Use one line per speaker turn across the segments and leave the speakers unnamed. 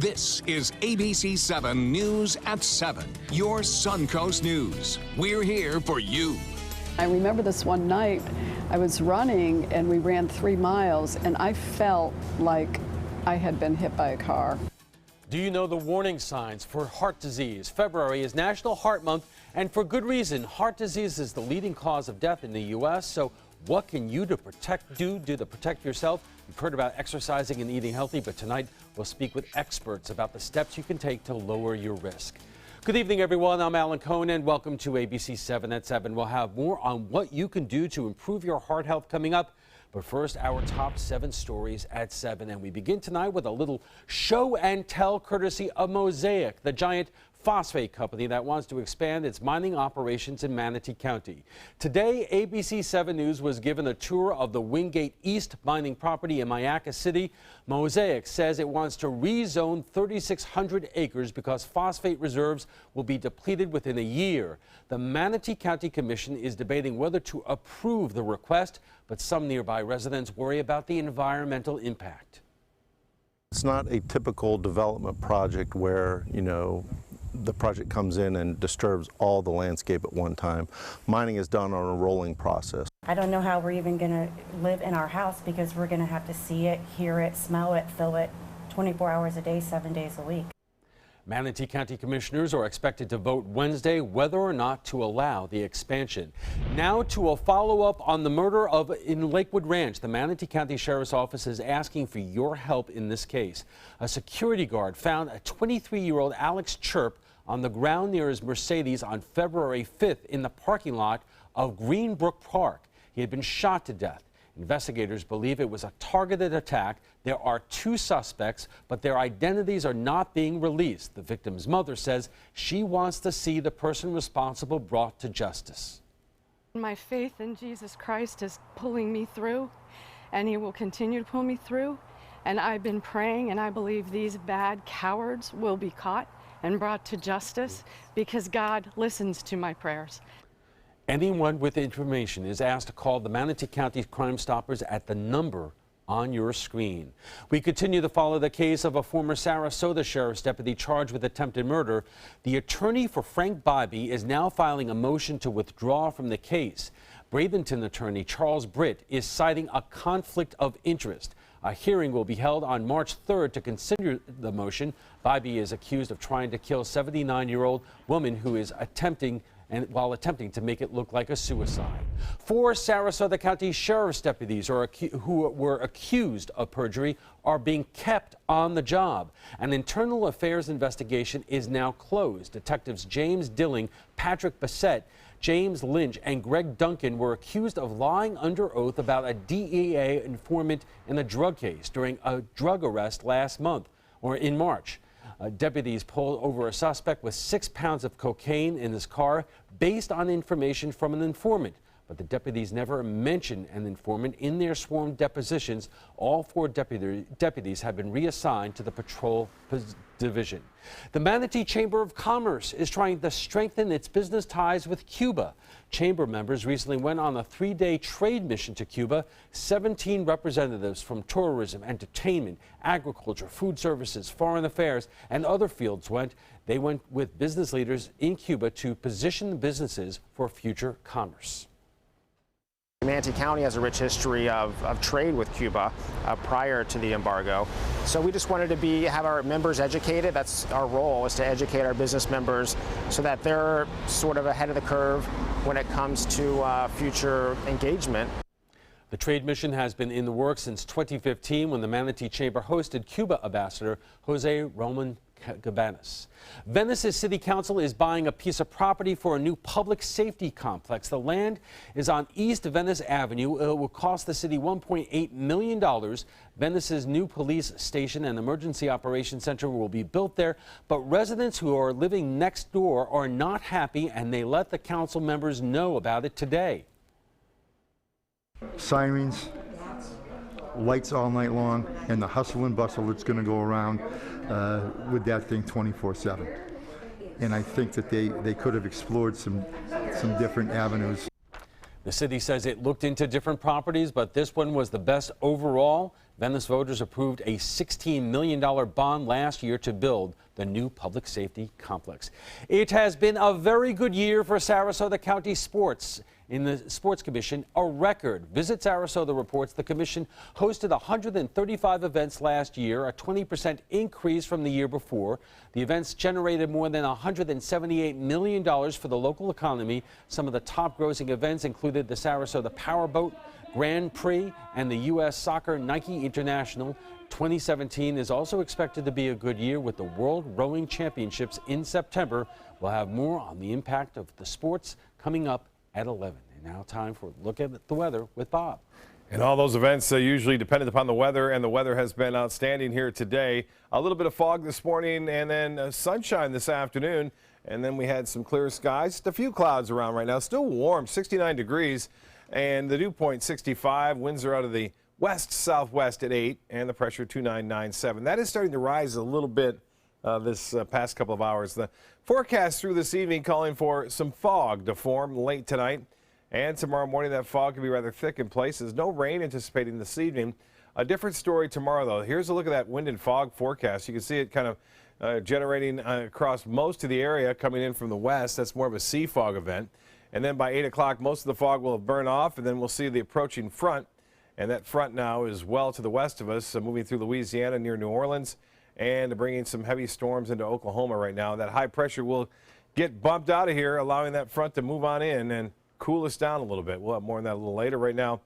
This is ABC7 News at 7, your Suncoast News. We're here for you.
I remember this one night, I was running and we ran 3 miles and I felt like I had been hit by a car.
Do you know the warning signs for heart disease? February is National Heart Month, and for good reason. Heart disease is the leading cause of death in the U.S., so what can you do to protect yourself? You've heard about exercising and eating healthy, but tonight we'll speak with experts about the steps you can take to lower your risk. Good evening, everyone. I'm Alan Cohn, and welcome to ABC7 at 7. We'll have more on what you can do to improve your heart health coming up. But first, our top 7 stories at 7. And we begin tonight with a little show and tell courtesy of Mosaic, the giant phosphate company that wants to expand its mining operations in Manatee County. Today, ABC7 News was given a tour of the Wingate East mining property in Mayaca City. Mosaic says it wants to rezone 3,600 acres because phosphate reserves will be depleted within a year. The Manatee County Commission is debating whether to approve the request, but some nearby residents worry about the environmental impact.
It's not a typical development project where, the project comes in and disturbs all the landscape at one time. Mining is done on a rolling process.
I don't know how we're even going to live in our house because we're going to have to see it, hear it, smell it, feel it 24 hours a day, 7 days a week.
Manatee County commissioners are expected to vote Wednesday whether or not to allow the expansion. Now to a follow-up on the murder in Lakewood Ranch. The Manatee County Sheriff's Office is asking for your help in this case. A security guard found a 23-year-old Alex Chirp on the ground near his Mercedes on February 5th in the parking lot of Greenbrook Park. He had been shot to death. Investigators believe it was a targeted attack. There are 2 suspects, but their identities are not being released. The victim's mother says she wants to see the person responsible brought to justice.
My faith in Jesus Christ is pulling me through, and he will continue to pull me through. And I've been praying, and I believe these bad cowards will be caught and brought to justice because God listens to my prayers.
Anyone with information is asked to call the Manatee County Crime Stoppers at the number on your screen. We continue to follow the case of a former Sarasota sheriff's deputy charged with attempted murder. The attorney for Frank Bybee is now filing a motion to withdraw from the case. Bradenton attorney Charles Britt is citing a conflict of interest. A hearing will be held on March 3rd to consider the motion. Bybee is accused of trying to kill a 79-year-old woman who is while attempting to make it look like a suicide. 4 Sarasota County Sheriff's deputies who were accused of perjury are being kept on the job. An internal affairs investigation is now closed. Detectives James Dilling, Patrick Bassett, James Lynch, and Greg Duncan were accused of lying under oath about a DEA informant in a drug case during a drug arrest in March. Deputies pulled over a suspect with 6 pounds of cocaine in his car based on information from an informant. But the deputies never mentioned an informant in their sworn depositions. All 4 deputies have been reassigned to the patrol division. The Manatee Chamber of Commerce is trying to strengthen its business ties with Cuba. Chamber members recently went on a 3-day trade mission to Cuba. 17 representatives from tourism, entertainment, agriculture, food services, foreign affairs, and other fields went. They went with business leaders in Cuba to position the businesses for future commerce.
Manatee County has a rich history of trade with Cuba prior to the embargo. So we just wanted to have our members educated. That's our role, is to educate our business members so that they're sort of ahead of the curve when it comes to future engagement.
The trade mission has been in the works since 2015 when the Manatee Chamber hosted Cuba Ambassador Jose Roman Cabanas. Venice's City Council is buying a piece of property for a new public safety complex. The land is on East Venice Avenue. It will cost the city $1.8 million. Venice's new police station and emergency operations center will be built there, but residents who are living next door are not happy, and they let the council members know about it today.
Sirens, lights all night long, and the hustle and bustle that's going to go around with that thing 24/7. And I think that they could have explored some different avenues.
The city says it looked into different properties, but this one was the best overall. Venice voters approved a $16 million bond last year to build the new public safety complex. It has been a very good year for Sarasota County sports. In the Sports Commission, a record. Visit Sarasota reports the commission hosted 135 events last year, a 20% increase from the year before. The events generated more than $178 million for the local economy. Some of the top grossing events included the Sarasota Powerboat Grand Prix and the U.S. Soccer Nike International. 2017 is also expected to be a good year with the World Rowing Championships in September. We'll have more on the impact of the sports coming up at 11. And now time for a look at the weather with Bob.
And all those events usually dependent upon the weather, and the weather has been outstanding here today. A little bit of fog this morning and then sunshine this afternoon. And then we had some clear skies, just a few clouds around right now. Still warm, 69 degrees, and the dew point 65. Winds are out of the west-southwest at 8, and the pressure 2997. That is starting to rise a little bit this past couple of hours. The forecast through this evening calling for some fog to form late tonight, and tomorrow morning that fog can be rather thick in places. No rain anticipating this evening. A different story tomorrow, though. Here's a look at that wind and fog forecast. You can see it kind of generating across most of the area coming in from the west. That's more of a sea fog event. And then by 8 o'clock, most of the fog will have burned off, and then we'll see the approaching front. And that front now is well to the west of us, moving through Louisiana near New Orleans, and bringing some heavy storms into Oklahoma right now. That high pressure will get bumped out of here, allowing that front to move on in and cool us down a little bit. We'll have more on that a little later. Right now,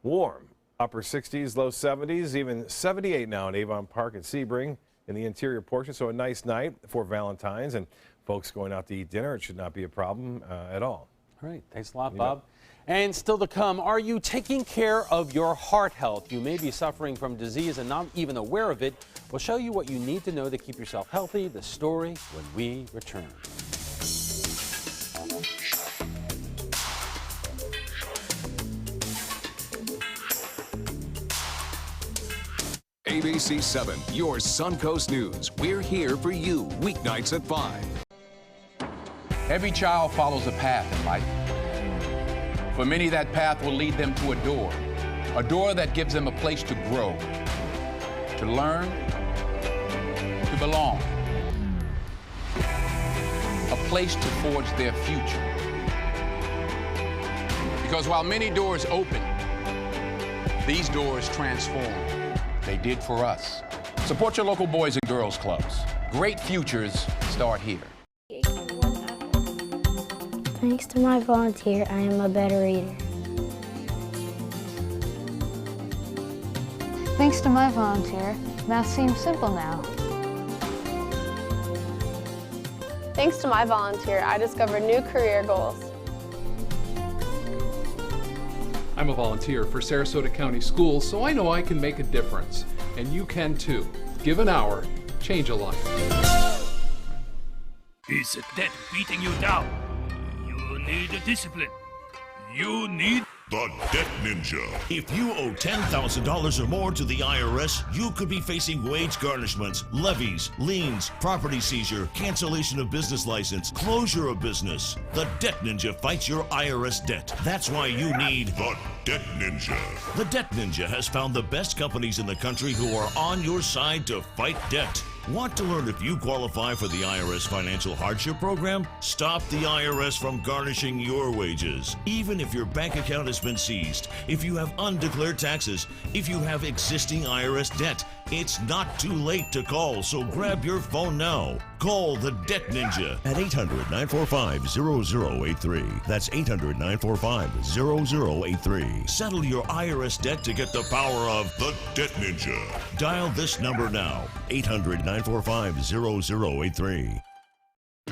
warm, upper 60s, low 70s, even 78 now in Avon Park and Sebring in the interior portion. So a nice night for Valentine's and folks going out to eat dinner. It should not be a problem at all.
All right, thanks a lot, Bob. And still to come, are you taking care of your heart health? You may be suffering from disease and not even aware of it. We'll show you what you need to know to keep yourself healthy. The story when we return.
ABC7, your Suncoast News. We're here for you weeknights at 5.
Every child follows a path in life. For many, that path will lead them to a door that gives them a place to grow, to learn, to belong, a place to forge their future. Because while many doors open, these doors transform. They did for us. Support your local Boys and Girls Clubs. Great futures start here.
Thanks to my volunteer, I am a better reader.
Thanks to my volunteer, math seems simple now.
Thanks to my volunteer, I discovered new career goals.
I'm a volunteer for Sarasota County Schools, so I know I can make a difference. And you can too. Give an hour, change a life.
Is debt beating you down? You need discipline. You need
the Debt Ninja. If you owe $10,000 or more to the IRS, you could be facing wage garnishments, levies, liens, property seizure, cancellation of business license, closure of business. The Debt Ninja fights your IRS debt. That's why you need the Debt Ninja. The Debt Ninja has found the best companies in the country who are on your side to fight debt. Want to learn if you qualify for the IRS Financial Hardship Program? Stop the IRS from garnishing your wages. Even if your bank account has been seized, if you have undeclared taxes, if you have existing IRS debt, it's not too late to call, so grab your phone now. Call the Debt Ninja at 800-945-0083. That's 800-945-0083. Settle your IRS debt to get the power of the Debt Ninja. Dial this number now, 800-945-0083.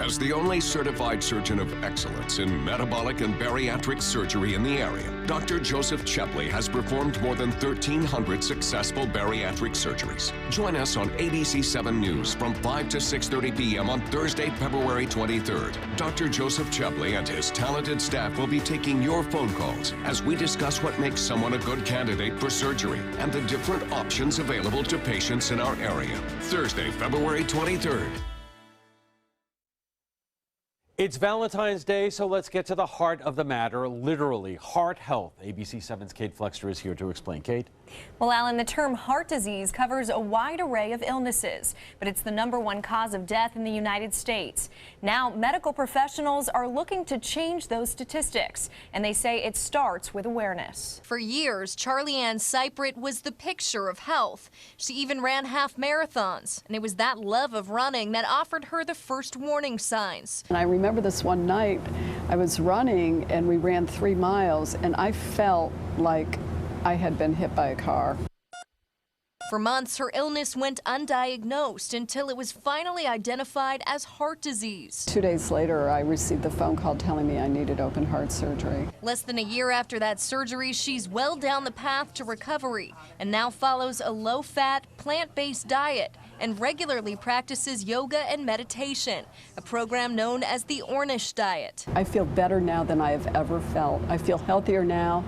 As the only certified surgeon of excellence in metabolic and bariatric surgery in the area, Dr. Joseph Chepley has performed more than 1,300 successful bariatric surgeries. Join us on ABC7 News from 5 to 6:30 p.m. on Thursday, February 23rd. Dr. Joseph Chepley and his talented staff will be taking your phone calls as we discuss what makes someone a good candidate for surgery and the different options available to patients in our area. Thursday, February 23rd.
It's Valentine's Day, so let's get to the heart of the matter, literally, heart health. ABC7's Kate Flexter is here to explain. Kate?
Well, Alan, the term heart disease covers a wide array of illnesses, but it's the #1 cause of death in the United States. Now, medical professionals are looking to change those statistics, and they say it starts with awareness.
For years, Charlie Ann Cyprit was the picture of health. She even ran half marathons, and it was that love of running that offered her the first warning signs.
And I remember this one night, I was running and we ran 3 miles and I felt like I had been hit by a car.
For months, her illness went undiagnosed until it was finally identified as heart disease.
2 days later, I received the phone call telling me I needed open heart surgery.
Less than a year after that surgery, she's well down the path to recovery and now follows a low-fat, plant-based diet and regularly practices yoga and meditation, a program known as the Ornish diet.
I feel better now than I have ever felt. I feel healthier now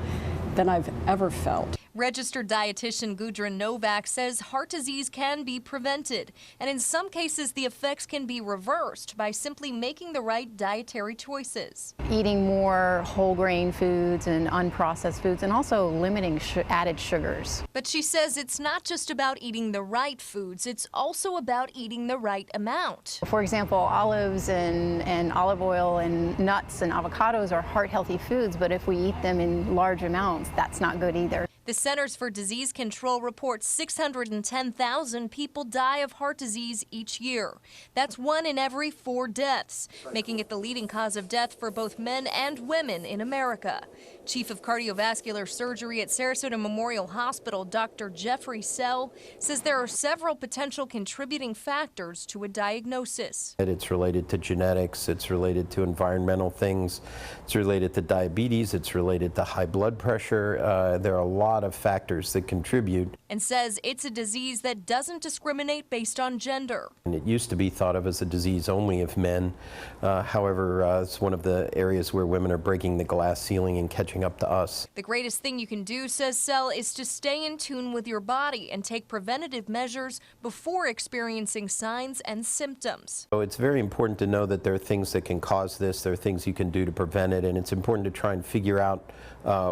than I've ever felt.
Registered dietitian Gudrun Novak says heart disease can be prevented, and in some cases the effects can be reversed by simply making the right dietary choices.
Eating more whole grain foods and unprocessed foods, and also limiting added sugars.
But she says it's not just about eating the right foods, it's also about eating the right amount.
For example, olives and olive oil and nuts and avocados are heart-healthy foods, but if we eat them in large amounts, that's not good either.
The Centers for Disease Control reports 610,000 people die of heart disease each year. That's 1 in every 4 deaths, making it the leading cause of death for both men and women in America. Chief of Cardiovascular Surgery at Sarasota Memorial Hospital, Dr. Jeffrey Sell, says there are several potential contributing factors to a diagnosis.
It's related to genetics, it's related to environmental things, it's related to diabetes, it's related to high blood pressure. There are a lot of factors that contribute.
And says it's a disease that doesn't discriminate based on gender.
And it used to be thought of as a disease only of men. However, it's one of the areas where women are breaking the glass ceiling and catching up to us.
The greatest thing you can do, says Sell, is to stay in tune with your body and take preventative measures before experiencing signs and symptoms.
So it's very important to know that there are things that can cause this, there are things you can do to prevent it, and it's important to try and figure out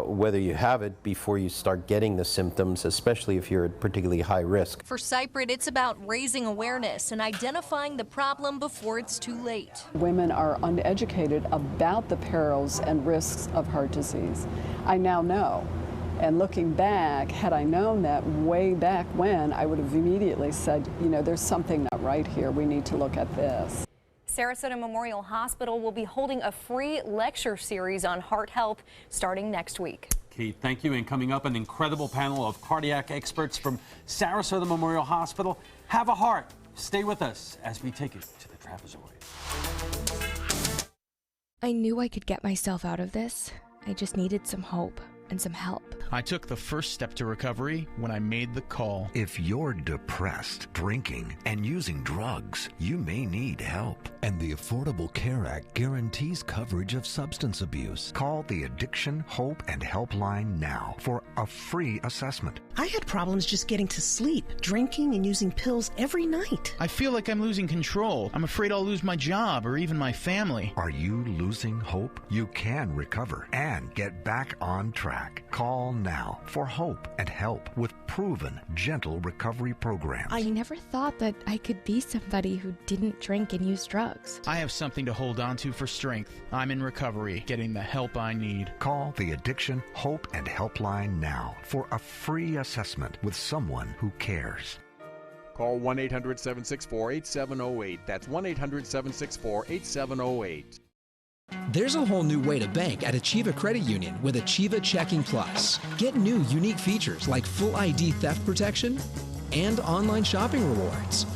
whether you have it before you start getting the symptoms, especially if you're at particularly high risk.
For Cyprit, it's about raising awareness and identifying the problem before it's too late.
Women are uneducated about the perils and risks of heart disease. I now know. And looking back, had I known that way back when, I would have immediately said, you know, there's something not right here. We need to look at this.
Sarasota Memorial Hospital will be holding a free lecture series on heart health starting next week.
Kate, thank you. And coming up, an incredible panel of cardiac experts from Sarasota Memorial Hospital. Have a heart. Stay with us as we take it to the trapezoid.
I knew I could get myself out of this. I just needed some hope and some help.
I took the first step to recovery when I made the call.
If you're depressed, drinking, and using drugs, you may need help. And the Affordable Care Act guarantees coverage of substance abuse. Call the Addiction, Hope, and Helpline now for a free assessment.
I had problems just getting to sleep, drinking and using pills every night.
I feel like I'm losing control. I'm afraid I'll lose my job or even my family.
Are you losing hope? You can recover and get back on track. Call now for hope and help with proven, gentle recovery programs.
I never thought that I could be somebody who didn't drink and use drugs.
I have something to hold on to for strength. I'm in recovery, getting the help I need.
Call the Addiction, Hope, and Helpline now for a free assessment with someone who cares.
Call 1-800-764-8708. That's 1-800-764-8708.
There's a whole new way to bank at Achieva Credit Union with Achieva Checking Plus. Get new unique features like full ID theft protection and online shopping rewards.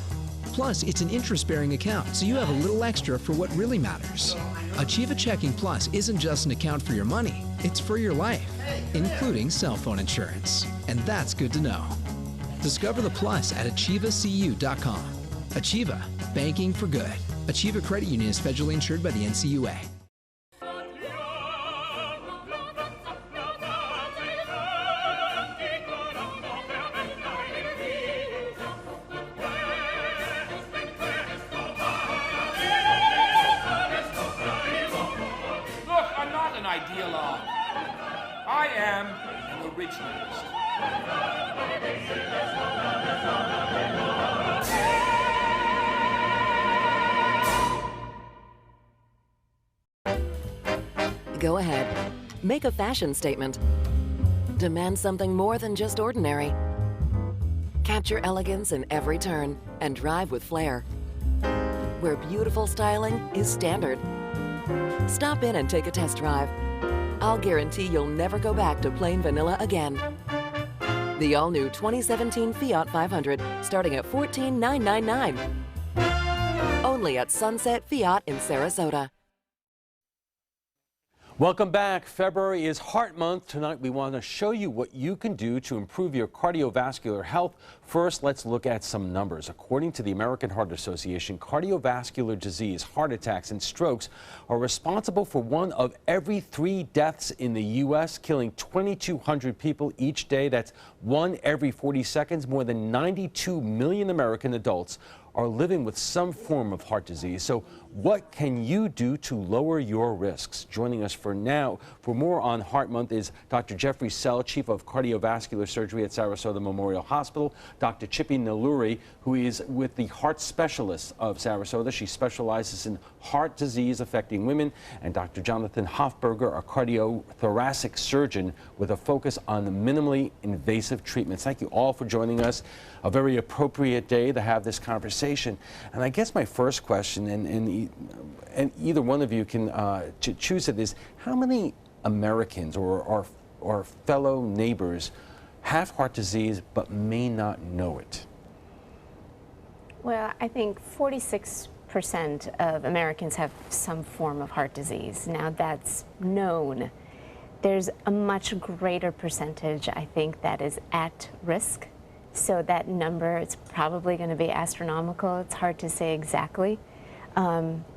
Plus, it's an interest-bearing account, so you have a little extra for what really matters. Achieva Checking Plus isn't just an account for your money, it's for your life, including cell phone insurance. And that's good to know. Discover the plus at achievacu.com. Achieva, banking for good. Achieva Credit Union is federally insured by the NCUA.
dialogue. I am an originalist.
Go ahead. Make a fashion statement. Demand something more than just ordinary. Capture elegance in every turn and drive with flair. Where beautiful styling is standard. Stop in and take a test drive. I'll guarantee you'll never go back to plain vanilla again. The all-new 2017 Fiat 500, starting at $14,999. Only at Sunset Fiat in Sarasota.
Welcome back. February is Heart Month. Tonight we want to show you what you can do to improve your cardiovascular health. First, let's look at some numbers. According to the American Heart Association, cardiovascular disease, heart attacks, and strokes are responsible for 1 of every 3 deaths in the U.S., killing 2,200 people each day. That's 1 every 40 seconds. More than 92 million American adults are living with some form of heart disease. So what can you do to lower your risks? Joining us for more on Heart Month is Dr. Jeffrey Sell, Chief of Cardiovascular Surgery at Sarasota Memorial Hospital, Dr. Chippy Nalluri, who is with the Heart Specialists of Sarasota. She specializes in heart disease affecting women, and Dr. Jonathan Hofberger, a cardiothoracic surgeon with a focus on minimally invasive treatments. Thank you all for joining us. A very appropriate day to have this conversation. And I guess my first question, and either one of you can choose it, is how many Americans or fellow neighbors have heart disease but may not know it?
Well, I think 46% of Americans have some form of heart disease. Now that's known. There's a much greater percentage, I think, that is at risk. So that number, it's probably going to be astronomical. It's hard to say exactly.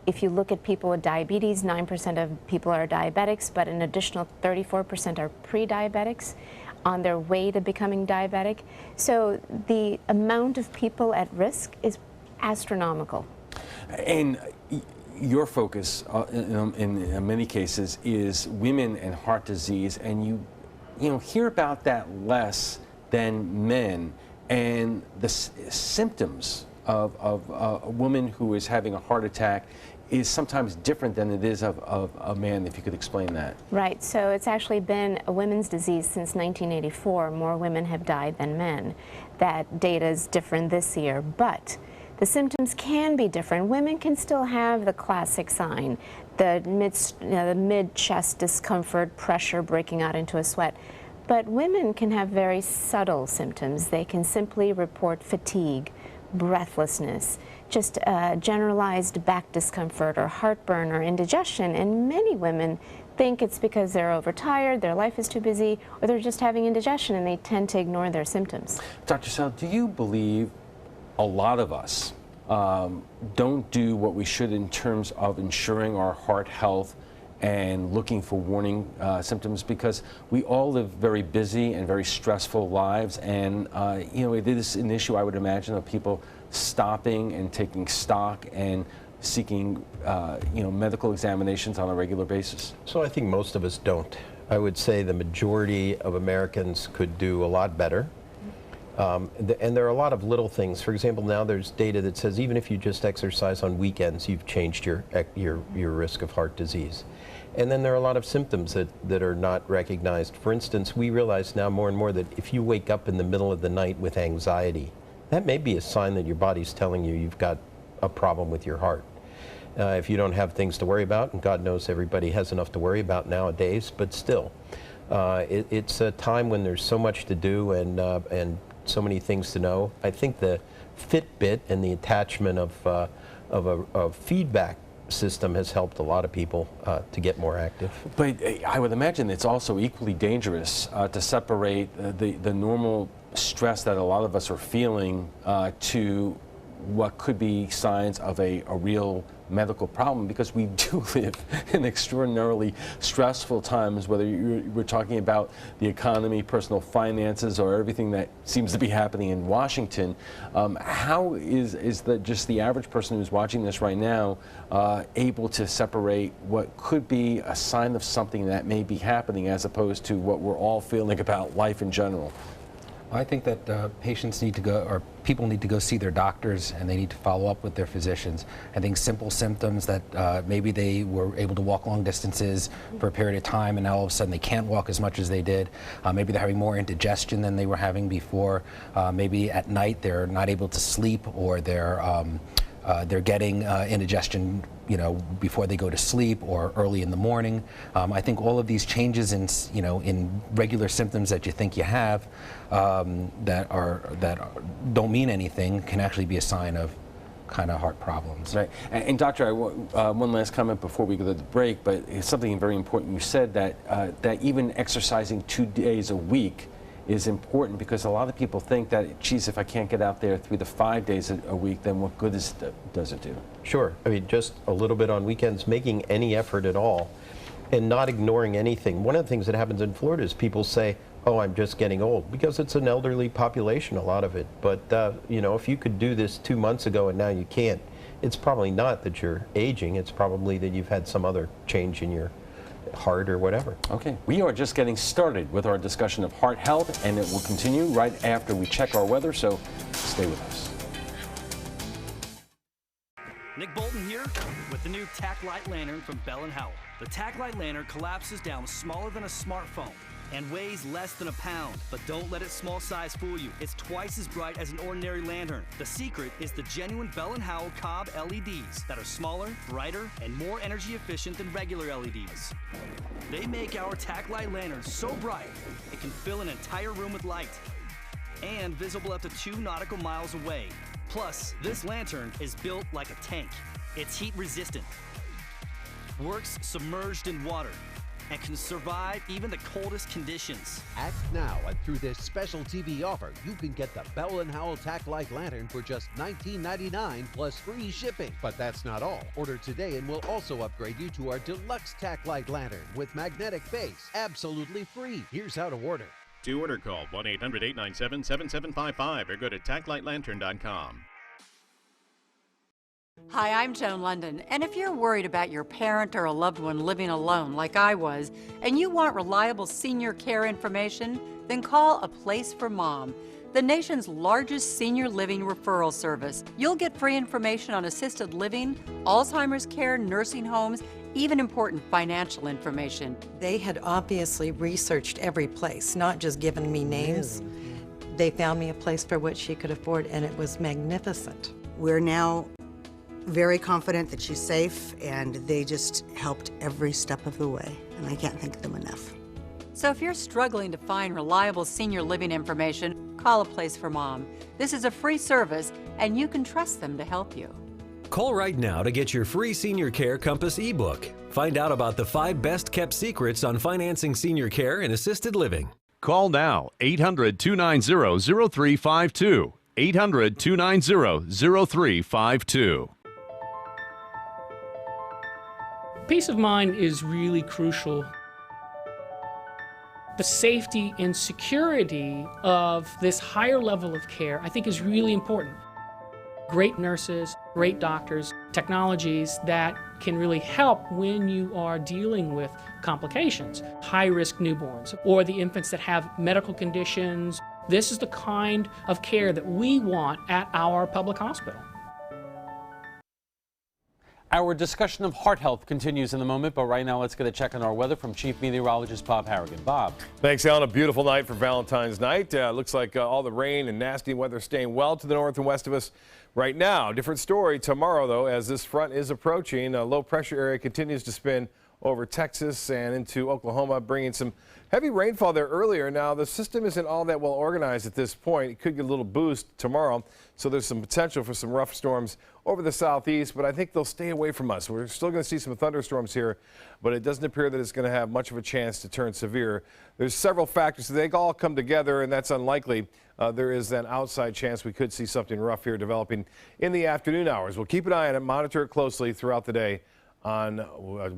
If you look at people with diabetes, 9% of people are diabetics, but an additional 34% are pre-diabetics on their way to becoming diabetic. So the amount of people at risk is astronomical.
And your focus in many cases is women and heart disease, and you hear about that less than men. And the symptoms of a woman who is having a heart attack is sometimes different than it is of a man, if you could explain that.
Right, so it's actually been a women's disease since 1984. More women have died than men. That data is different this year, but the symptoms can be different. Women can still have the classic sign, the mid-chest discomfort, pressure breaking out into a sweat. But women can have very subtle symptoms. They can simply report fatigue, breathlessness, just generalized back discomfort or heartburn or indigestion. And many women think it's because they're overtired, their life is too busy, or they're just having indigestion, and they tend to ignore their symptoms.
Dr. Sell, do you believe a lot of us don't do what we should in terms of ensuring our heart health and looking for warning symptoms, because we all live very busy and very stressful lives, and it is an issue, I would imagine, of people stopping and taking stock and seeking medical examinations on a regular basis?
So I think most of us don't. I would say the majority of Americans could do a lot better. And there are a lot of little things. For example, now there's data that says even if you just exercise on weekends, you've changed your risk of heart disease. And then there are a lot of symptoms that are not recognized. For instance, we realize now more and more that if you wake up in the middle of the night with anxiety, that may be a sign that your body's telling you you've got a problem with your heart. If you don't have things to worry about, and God knows everybody has enough to worry about nowadays, but still, it's a time when there's so much to do and so many things to know. I think the Fitbit and the attachment of a feedback system has helped a lot of people to get more active.
But I would imagine it's also equally dangerous to separate the normal stress that a lot of us are feeling to what could be signs of a real medical problem, because we do live in extraordinarily stressful times, whether we're talking about the economy, personal finances, or everything that seems to be happening in Washington. How is just the average person who's watching this right now able to separate what could be a sign of something that may be happening as opposed to what we're all feeling about life in general?
I think that patients need to go, or people need to go see their doctors, and they need to follow up with their physicians. I think simple symptoms that maybe they were able to walk long distances for a period of time, and now all of a sudden they can't walk as much as they did. Maybe they're having more indigestion than they were having before. Maybe at night they're not able to sleep, or they're getting indigestion, before they go to sleep or early in the morning. I think all of these changes in regular symptoms that you think you have that don't mean anything can actually be a sign of kind of heart problems.
Right. And Doctor, one last comment before we go to the break, but it's something very important. You said that even exercising 2 days a week is important, because a lot of people think that, geez, if I can't get out there 3 to 5 days a week, then what good does it do?
Sure. I mean, just a little bit on weekends, making any effort at all, and not ignoring anything. One of the things that happens in Florida is people say, oh, I'm just getting old, because it's an elderly population, a lot of it. But, if you could do this 2 months ago and now you can't, it's probably not that you're aging. It's probably that you've had some other change in your heart or whatever.
Okay, we are just getting started with our discussion of heart health, and it will continue right after we check our weather, so stay with us.
Nick Bolton here with the new Tac Light Lantern from Bell & Howell. The Tac Light Lantern collapses down smaller than a smartphone and weighs less than a pound. But don't let its small size fool you. It's twice as bright as an ordinary lantern. The secret is the genuine Bell & Howell Cobb LEDs that are smaller, brighter, and more energy efficient than regular LEDs. They make our Tac Light Lantern so bright it can fill an entire room with light, and visible up to 2 nautical miles away. Plus, this lantern is built like a tank. It's heat resistant, works submerged in water, and can survive even the coldest conditions.
Act now, and through this special TV offer, you can get the Bell & Howell Tac Light Lantern for just $19.99 plus free shipping. But that's not all. Order today and we'll also upgrade you to our Deluxe Tac Light Lantern with magnetic base, absolutely free. Here's how to order.
To order, call 1-800-897-7755 or go to taclightlantern.com.
Hi, I'm Joan London, and if you're worried about your parent or a loved one living alone like I was, and you want reliable senior care information, then call A Place for Mom, the nation's largest senior living referral service. You'll get free information on assisted living, Alzheimer's care, nursing homes, even important financial information.
They had obviously researched every place, not just given me names. They found me a place for what she could afford, and it was magnificent.
We're now very confident that she's safe, and they just helped every step of the way, and I can't thank them enough.
So if you're struggling to find reliable senior living information, call A Place for Mom. This is a free service, and you can trust them to help you.
Call right now to get your free Senior Care Compass ebook. Find out about the 5 best-kept secrets on financing senior care and assisted living.
Call now, 800-290-0352. 800-290-0352.
Peace of mind is really crucial. The safety and security of this higher level of care, I think, is really important. Great nurses, great doctors, technologies that can really help when you are dealing with complications, high-risk newborns, or the infants that have medical conditions. This is the kind of care that we want at our public hospital.
Our discussion of heart health continues in a moment, but right now let's get a check on our weather from Chief Meteorologist Bob Harrigan. Bob.
Thanks, Alan. A beautiful night for Valentine's night. Looks like all the rain and nasty weather staying well to the north and west of us right now. Different story tomorrow, though, as this front is approaching. A low pressure area continues to spin over Texas and into Oklahoma, bringing some heavy rainfall there earlier. Now, the system isn't all that well organized at this point. It could get a little boost tomorrow, so there's some potential for some rough storms over the southeast, but I think they'll stay away from us. We're still going to see some thunderstorms here, but it doesn't appear that it's going to have much of a chance to turn severe. There's several factors. So they all come together, and that's unlikely. There is an outside chance we could see something rough here developing in the afternoon hours. We'll keep an eye on it, monitor it closely throughout the day on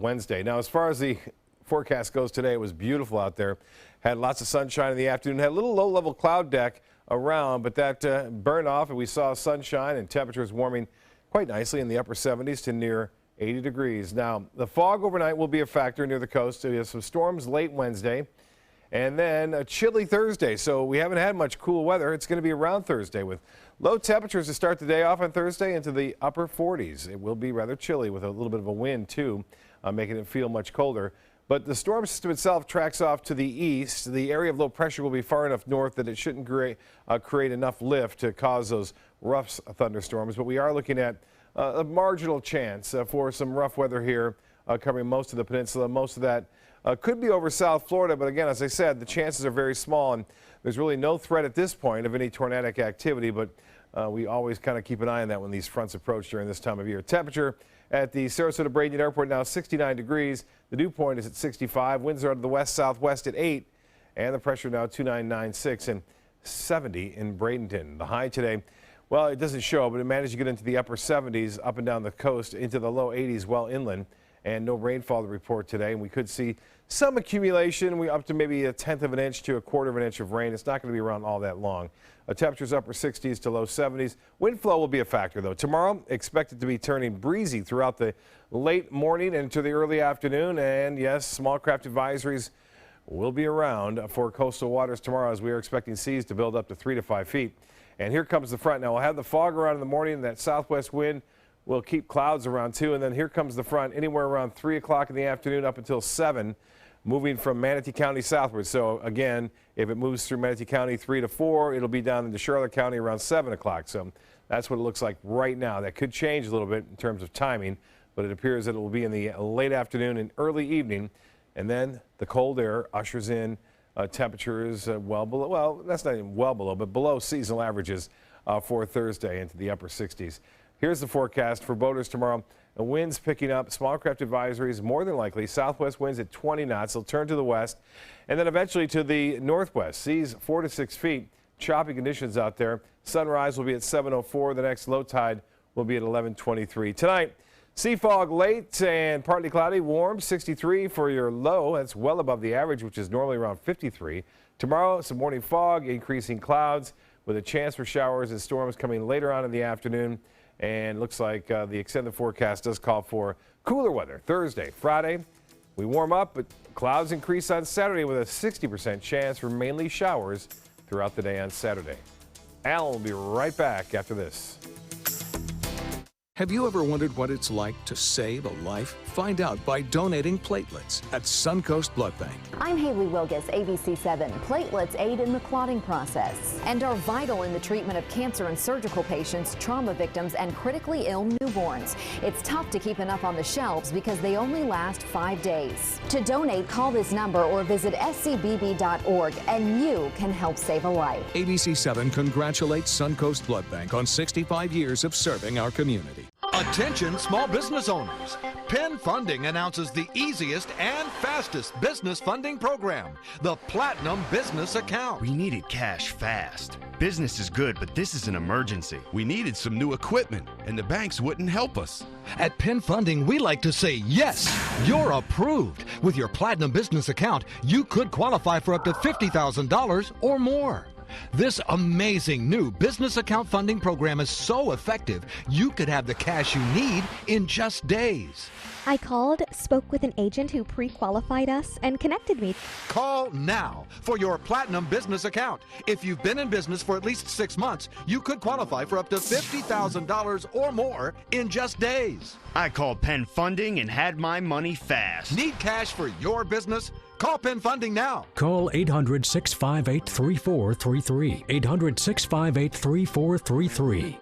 Wednesday. Now, as far as the forecast goes today, it was beautiful out there. Had lots of sunshine in the afternoon. Had a little low-level cloud deck around, but that burned off, and we saw sunshine and temperatures warming quite nicely in the upper 70s to near 80 degrees. Now, the fog overnight will be a factor near the coast. We have some storms late Wednesday, and then a chilly Thursday. So we haven't had much cool weather. It's going to be around Thursday with low temperatures to start the day off on Thursday into the upper 40s. It will be rather chilly with a little bit of a wind, too, making it feel much colder. But the storm system itself tracks off to the east. The area of low pressure will be far enough north that it shouldn't create enough lift to cause those rough thunderstorms. But we are looking at a marginal chance for some rough weather here covering most of the peninsula. Most of that could be over South Florida. But again, as I said, the chances are very small, and there's really no threat at this point of any tornadic activity. But we always kind of keep an eye on that when these fronts approach during this time of year. Temperature at the Sarasota-Bradenton Airport now 69 degrees. The dew point is at 65. Winds are out of the west-southwest at 8. And the pressure now 2996 and 70 in Bradenton. The high today, well, it doesn't show, but it managed to get into the upper 70s up and down the coast, into the low 80s well inland. And no rainfall to report today. And we could see some accumulation. We up to maybe 1/10 of an inch to 1/4 of an inch of rain. It's not going to be around all that long. Temperatures upper 60s to low 70s. Wind flow will be a factor, though. Tomorrow, expected to be turning breezy throughout the late morning and into the early afternoon. And yes, small craft advisories will be around for coastal waters tomorrow, as we are expecting seas to build up to 3 to 5 feet. And here comes the front. Now, we'll have the fog around in the morning, and that southwest wind will keep clouds around too. And then here comes the front anywhere around 3 o'clock in the afternoon up until 7, moving from Manatee County southward. So again, if it moves through Manatee County 3 to 4, it'll be down into Charlotte County around 7 o'clock. So that's what it looks like right now. That could change a little bit in terms of timing, but it appears that it will be in the late afternoon and early evening. And then the cold air ushers in temperatures well below, well, that's not even well below, but below seasonal averages for Thursday into the upper 60s. Here's the forecast for boaters tomorrow. The winds picking up, small craft advisories, more than likely. Southwest winds at 20 knots. They'll turn to the west and then eventually to the northwest. Seas 4 to 6 feet. Choppy conditions out there. Sunrise will be at 7:04. The next low tide will be at 11:23. Tonight, sea fog late and partly cloudy, warm, 63 for your low. That's well above the average, which is normally around 53. Tomorrow, some morning fog, increasing clouds with a chance for showers and storms coming later on in the afternoon. And looks like the extended forecast does call for cooler weather Thursday, Friday. We warm up, but clouds increase on Saturday with a 60% chance for mainly showers throughout the day on Saturday. Alan will be right back after this.
Have you ever wondered what it's like to save a life? Find out by donating platelets at Suncoast Blood Bank.
I'm Haley Wilgus, ABC7. Platelets aid in the clotting process and are vital in the treatment of cancer and surgical patients, trauma victims, and critically ill newborns. It's tough to keep enough on the shelves because they only last 5 days. To donate, call this number or visit scbb.org and you can help save a life.
ABC7 congratulates Suncoast Blood Bank on 65 years of serving our community.
Attention small business owners. Penn Funding announces the easiest and fastest business funding program, the Platinum Business Account.
We needed cash fast. Business is good, but this is an emergency. We needed some new equipment, and the banks wouldn't help us.
At Penn Funding, we like to say, yes, you're approved. With your Platinum Business Account, you could qualify for up to $50,000 or more. This amazing new business account funding program is so effective, you could have the cash you need in just days.
I called, spoke with an agent who pre-qualified us, and connected me.
Call now for your Platinum Business Account. If you've been in business for at least 6 months, you could qualify for up to $50,000 or more in just days.
I called Penn Funding and had my money fast.
Need cash for your business? Call Penn Funding now.
Call 800-658-3433. 800-658-3433.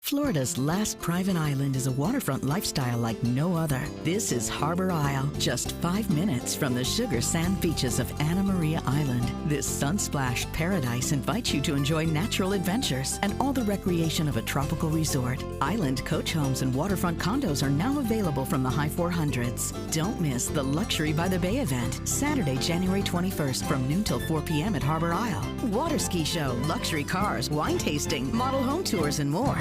Florida's last private island is a waterfront lifestyle like no other. This is Harbor Isle, just 5 minutes from the sugar sand beaches of Anna Maria Island. This sun-splashed paradise invites you to enjoy natural adventures and all the recreation of a tropical resort. Island coach homes and waterfront condos are now available from the high 400s. Don't miss the Luxury by the Bay event, Saturday, January 21st from noon till 4 p.m. at Harbor Isle. Water ski show, luxury cars, wine tasting, model home tours, and more.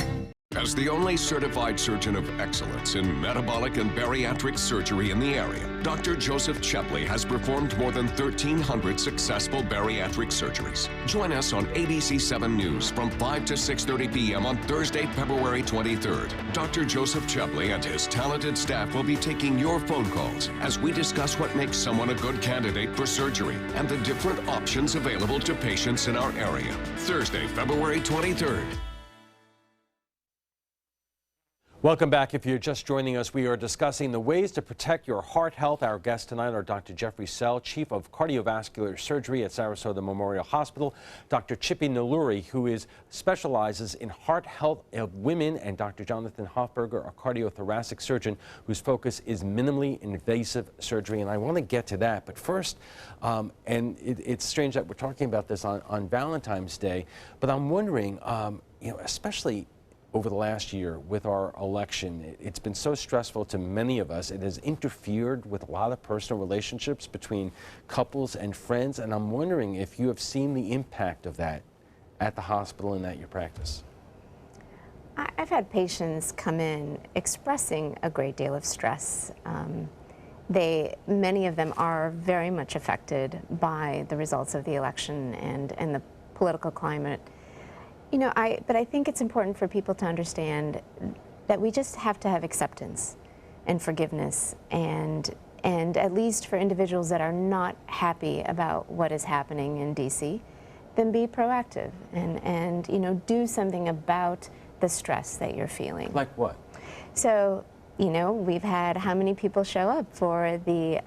As the only certified surgeon of excellence in metabolic and bariatric surgery in the area, Dr. Joseph Chepley has performed more than 1,300 successful bariatric surgeries. Join us on ABC7 News from 5 to 6:30 p.m. on Thursday, February 23rd. Dr. Joseph Chepley and his talented staff will be taking your phone calls as we discuss what makes someone a good candidate for surgery and the different options available to patients in our area. Thursday, February 23rd.
Welcome back. If you're just joining us, we are discussing the ways to protect your heart health. Our guests tonight are Dr. Jeffrey Sell, Chief of Cardiovascular Surgery at Sarasota Memorial Hospital, Dr. Chippy Naluri, who specializes in heart health of women, and Dr. Jonathan Hofberger, a cardiothoracic surgeon whose focus is minimally invasive surgery. And I want to get to that. But first, and it's strange that we're talking about this on Valentine's Day, but I'm wondering, especially over the last year with our election, it's been so stressful to many of us. It has interfered with a lot of personal relationships between couples and friends, and I'm wondering if you have seen the impact of that at the hospital and at your practice.
I've had patients come in expressing a great deal of stress. Many of them are very much affected by the results of the election and the political climate. But I think it's important for people to understand that we just have to have acceptance and forgiveness, and at least for individuals that are not happy about what is happening in DC, then be proactive and do something about the stress that you're feeling.
Like what?
So, we've had how many people show up for the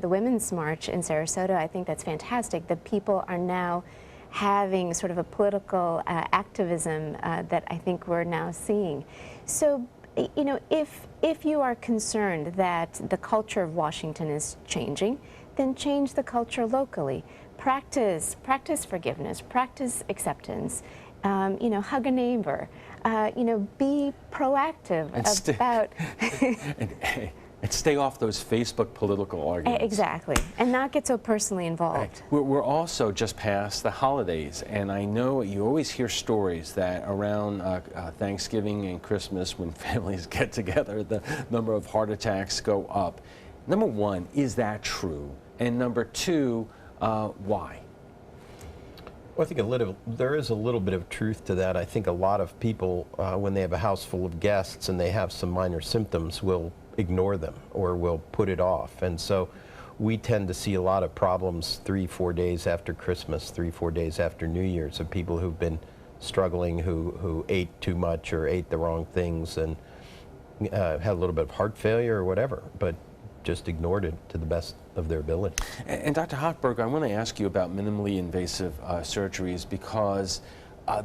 Women's March in Sarasota? I think that's fantastic. The people are now having sort of a political activism that I think we're now seeing. So, if you are concerned that the culture of Washington is changing, then change the culture locally. Practice forgiveness, practice acceptance, hug a neighbor, be proactive about...
And stay off those Facebook political arguments.
Exactly, and not get so personally involved.
Right. We're also just past the holidays, and I know you always hear stories that around Thanksgiving and Christmas, when families get together, the number of heart attacks go up. Number one, is that true? And number two, why?
Well, I think there is a little bit of truth to that. I think a lot of people, when they have a house full of guests and they have some minor symptoms, will ignore them or will put it off. And so we tend to see a lot of problems 3-4 days after Christmas, 3-4 days after New Year's, of people who've been struggling, who ate too much or ate the wrong things and had a little bit of heart failure or whatever, but just ignored it to the best of their ability.
And Dr. Hofberger, I want to ask you about minimally invasive surgeries, because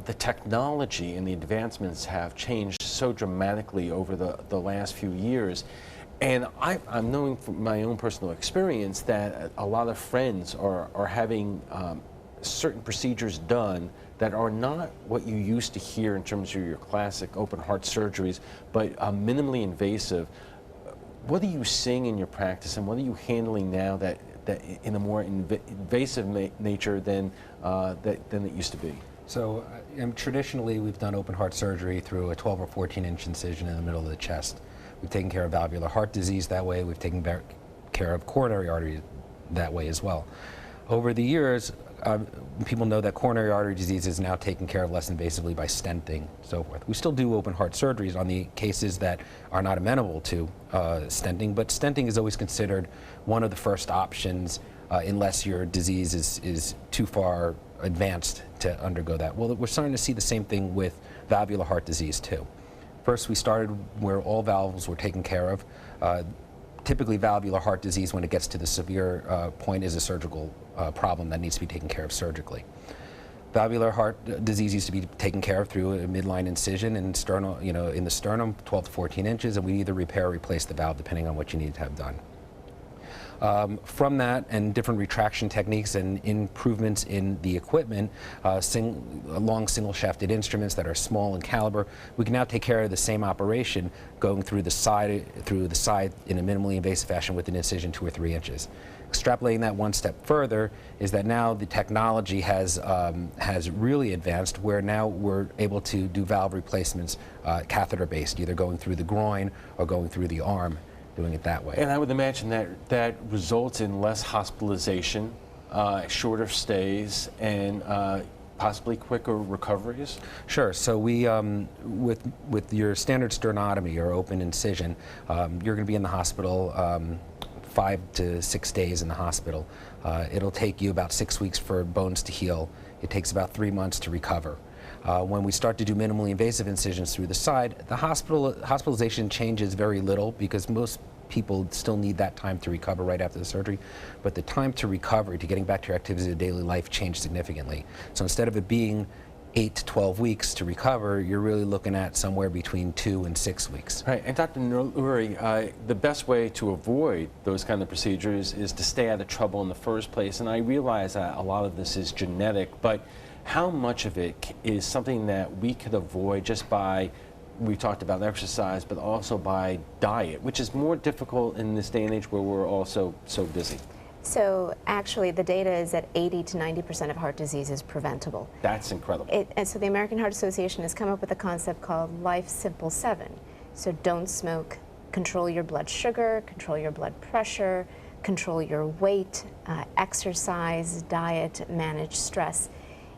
the technology and the advancements have changed so dramatically over the last few years. And I'm knowing from my own personal experience that a lot of friends are having certain procedures done that are not what you used to hear in terms of your classic open heart surgeries, but minimally invasive. What are you seeing in your practice, and what are you handling now that in a more invasive nature than it used to be?
So traditionally, we've done open heart surgery through a 12 or 14-inch incision in the middle of the chest. We've taken care of valvular heart disease that way. We've taken care of coronary artery that way as well. Over the years, people know that coronary artery disease is now taken care of less invasively by stenting, so forth. We still do open heart surgeries on the cases that are not amenable to stenting, but stenting is always considered one of the first options unless your disease is too far advanced to undergo that. Well, we're starting to see the same thing with valvular heart disease too. First, we started where all valves were taken care of. Typically, valvular heart disease, when it gets to the severe point, is a surgical problem that needs to be taken care of surgically. Valvular heart disease used to be taken care of through a midline incision and sternal, in the sternum, 12 to 14 inches, and we either repair or replace the valve depending on what you need to have done. From that and different retraction techniques and improvements in the equipment, long single-shafted instruments that are small in caliber, we can now take care of the same operation going through the side in a minimally invasive fashion with an incision 2 or 3 inches. Extrapolating that one step further is that now the technology has really advanced, where now we're able to do valve replacements catheter-based, either going through the groin or going through the arm, doing it that way.
And I would imagine that results in less hospitalization, shorter stays, and possibly quicker recoveries?
Sure. So we, with your standard sternotomy or open incision, you're going to be in the hospital 5 to 6 days in the hospital. It'll take you about 6 weeks for bones to heal. It takes about 3 months to recover. When we start to do minimally invasive incisions through the side, the hospitalization changes very little because most people still need that time to recover right after the surgery. But the time to recovery, to getting back to your activities of daily life, changed significantly. So instead of it being 8 to 12 weeks to recover, you're really looking at somewhere between 2 and 6 weeks.
Right, and Dr. Nouri, the best way to avoid those kind of procedures is to stay out of trouble in the first place. And I realize that a lot of this is genetic, but how much of it is something that we could avoid just by, we talked about exercise, but also by diet, which is more difficult in this day and age where we're also so busy?
So actually the data is that 80 to 90% of heart disease is preventable.
That's incredible.
And so the American Heart Association has come up with a concept called Life Simple 7. So don't smoke, control your blood sugar, control your blood pressure, control your weight, exercise, diet, manage stress.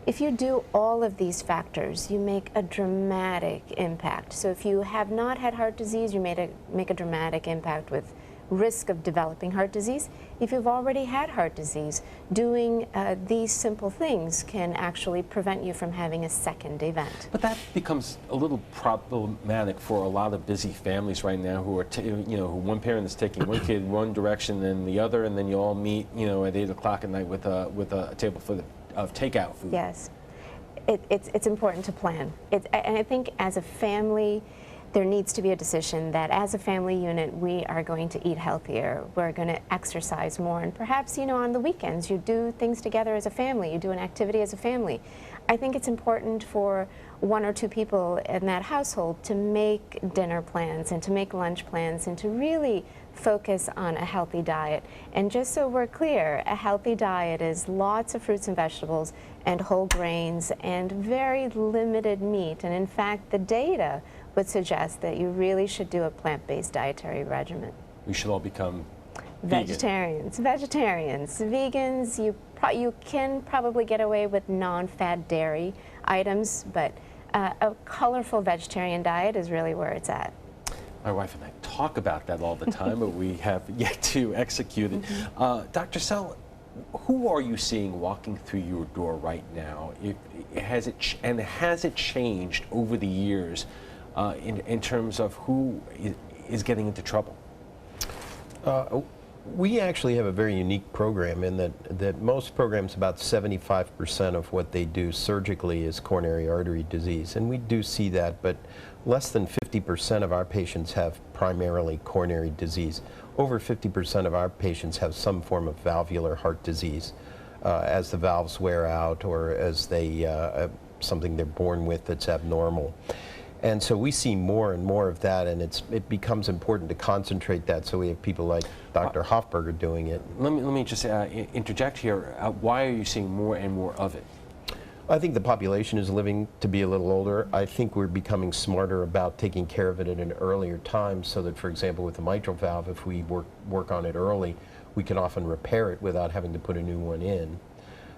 If you do all of these factors, you make a dramatic impact. So if you have not had heart disease, you make a dramatic impact with risk of developing heart disease. If you've already had heart disease, doing these simple things can actually prevent you from having a second event.
But that becomes a little problematic for a lot of busy families right now who are, who one parent is taking one kid one direction and the other, and then you all meet, at 8 o'clock at night with a table full of takeout food.
Yes, it's important to plan. And I think as a family, there needs to be a decision that as a family unit, we are going to eat healthier, we're going to exercise more, and perhaps, on the weekends, you do things together as a family, you do an activity as a family. I think it's important for 1 or 2 people in that household to make dinner plans and to make lunch plans and to really focus on a healthy diet. And just so we're clear, a healthy diet is lots of fruits and vegetables and whole grains and very limited meat. And in fact, the data would suggest that you really should do a plant-based dietary regimen.
We should all become
vegetarians. Vegans, you can probably get away with non-fat dairy items, but a colorful vegetarian diet is really where it's at.
My wife and I talk about that all the time, but we have yet to execute it. Dr. Sell, who are you seeing walking through your door right now? Has it changed over the years in terms of who is getting into trouble?
We actually have a very unique program in that most programs, about 75% of what they do surgically is coronary artery disease. And we do see that, but less than 50% of our patients have primarily coronary disease. Over 50% of our patients have some form of valvular heart disease as the valves wear out or as they something they're born with that's abnormal. And so we see more and more of that, and it becomes important to concentrate that, so we have people like Dr. Hofberger doing it.
Let me just interject here. Why are you seeing more and more of it?
I think the population is living to be a little older. I think we're becoming smarter about taking care of it at an earlier time, so that, for example, with the mitral valve, if we work on it early, we can often repair it without having to put a new one in.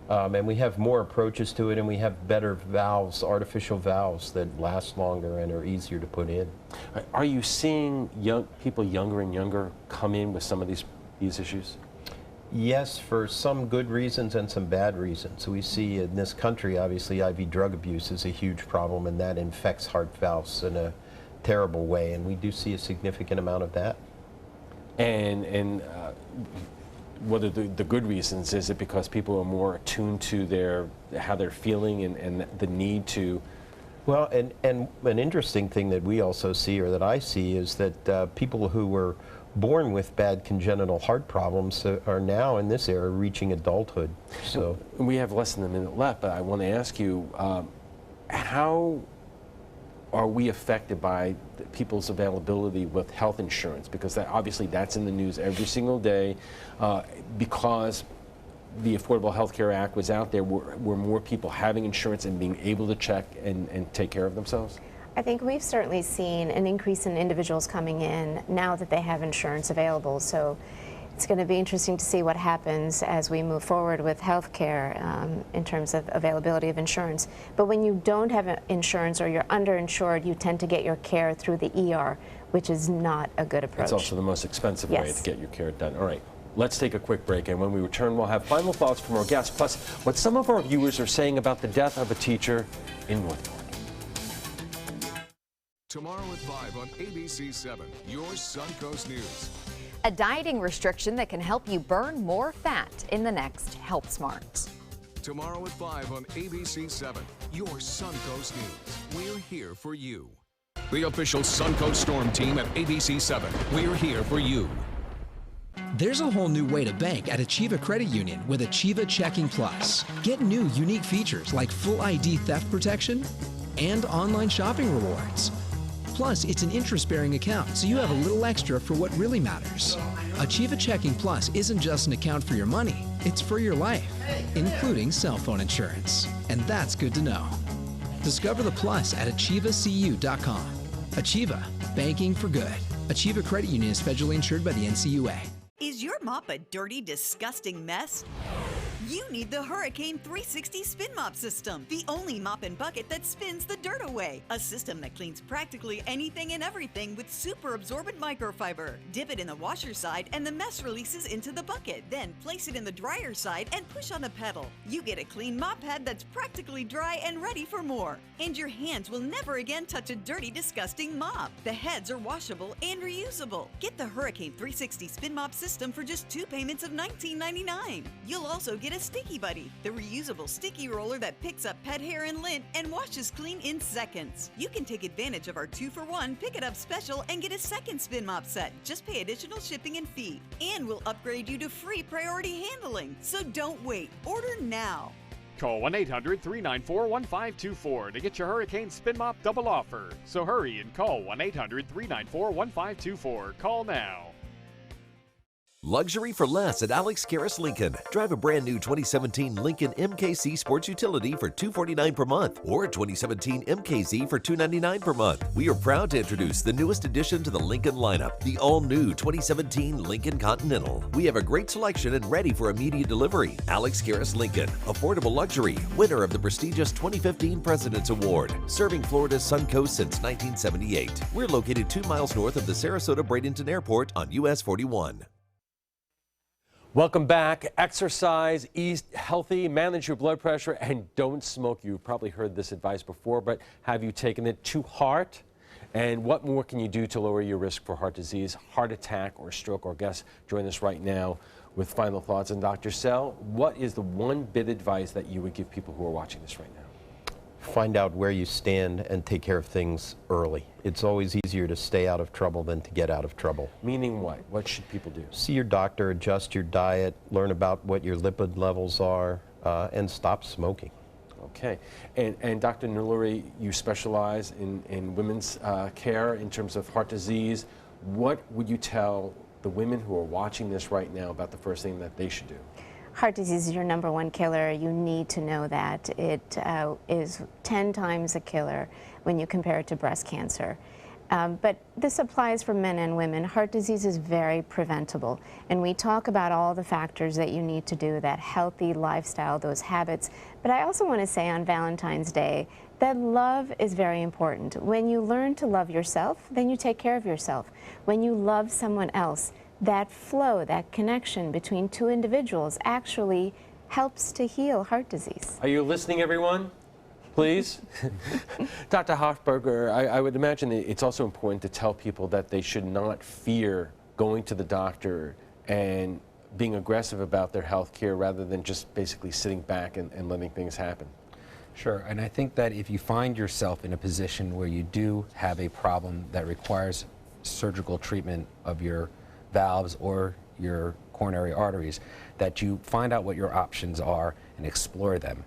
And we have more approaches to it, and we have better valves, artificial valves that last longer and are easier to put in.
Are you seeing people younger and younger come in with some of these issues?
Yes, for some good reasons and some bad reasons. We see in this country, obviously, IV drug abuse is a huge problem, and that infects heart valves in a terrible way, and we do see a significant amount of that.
And what are the good reasons? Is it because people are more attuned to how they're feeling and the need to?
Well, and an interesting thing that we also see, or that I see, is that people who were born with bad congenital heart problems are now in this era reaching adulthood. So
we have less than a minute left, but I want to ask you, how are we affected by people's availability with health insurance? Because obviously that's in the news every single day. Because the Affordable Health Care Act was out there, were more people having insurance and being able to check and take care of themselves?
I think we've certainly seen an increase in individuals coming in now that they have insurance available. So it's going to be interesting to see what happens as we move forward with health care in terms of availability of insurance. But when you don't have insurance or you're underinsured, you tend to get your care through the ER, which is not a good approach.
It's also the most expensive way to get your care done. All right. Let's take a quick break, and when we return, we'll have final thoughts from our guests, plus what some of our viewers are saying about the death of a teacher in North York.
Tomorrow at 5 on ABC7, your Suncoast News.
A dieting restriction that can help you burn more fat in the next Health Smart.
Tomorrow at 5 on ABC7, your Suncoast News. We're here for you. The official Suncoast Storm team at ABC7. We're here for you.
There's a whole new way to bank at Achieva Credit Union with Achieva Checking Plus. Get new, unique features like full ID theft protection and online shopping rewards. Plus, it's an interest-bearing account, so you have a little extra for what really matters. Achieva Checking Plus isn't just an account for your money, it's for your life, including cell phone insurance. And that's good to know. Discover the plus at achievacu.com. Achieva, banking for good. Achieva Credit Union is federally insured by the NCUA.
Is your mop a dirty, disgusting mess? You need the Hurricane 360 Spin Mop System, the only mop and bucket that spins the dirt away. A system that cleans practically anything and everything with super absorbent microfiber. Dip it in the washer side and the mess releases into the bucket. Then place it in the dryer side and push on the pedal. You get a clean mop head that's practically dry and ready for more. And your hands will never again touch a dirty, disgusting mop. The heads are washable and reusable. Get the Hurricane 360 Spin Mop System for just 2 payments of $19.99. You'll also get a Sticky Buddy, the reusable sticky roller that picks up pet hair and lint and washes clean in seconds. You can take advantage of our 2-for-1 Pick It Up special and get a second spin mop set. Just pay additional shipping and fee. And we'll upgrade you to free priority handling. So don't wait. Order now.
Call 1-800-394-1524 to get your Hurricane Spin Mop double offer. So hurry and call 1-800-394-1524. Call now.
Luxury for less at Alex Karras Lincoln. Drive a brand new 2017 Lincoln MKZ Sports Utility for $249 per month or 2017 MKZ for $299 per month. We are proud to introduce the newest addition to the Lincoln lineup, the all-new 2017 Lincoln Continental. We have a great selection and ready for immediate delivery. Alex Karras Lincoln, affordable luxury, winner of the prestigious 2015 President's Award, serving Florida's Suncoast since 1978. We're located 2 miles north of the Sarasota-Bradenton Airport on US 41.
Welcome back. Exercise, eat healthy, manage your blood pressure, and don't smoke. You've probably heard this advice before, but have you taken it to heart? And what more can you do to lower your risk for heart disease, heart attack, or stroke? Our guests join us right now with final thoughts. And Dr. Sell, what is the one bit of advice that you would give people who are watching this right now?
Find out where you stand and take care of things early. It's always easier to stay out of trouble than to get out of trouble.
Meaning what? What should people do?
See your doctor, adjust your diet, learn about what your lipid levels are, and stop smoking.
Okay. And Dr. Naluri, you specialize in women's care in terms of heart disease. What would you tell the women who are watching this right now about the first thing that they should do?
Heart disease is your #1 killer. You need to know that. It is 10 times a killer when you compare it to breast cancer. But this applies for men and women. Heart disease is very preventable. And we talk about all the factors that you need to do, that healthy lifestyle, those habits. But I also want to say on Valentine's Day that love is very important. When you learn to love yourself, then you take care of yourself. When you love someone else, that flow, that connection between two individuals actually helps to heal heart disease.
Are you listening, everyone? Please? Dr. Hoffberger, I would imagine it's also important to tell people that they should not fear going to the doctor and being aggressive about their health care rather than just basically sitting back and letting things happen.
Sure, and I think that if you find yourself in a position where you do have a problem that requires surgical treatment of your valves or your coronary arteries, that you find out what your options are and explore them.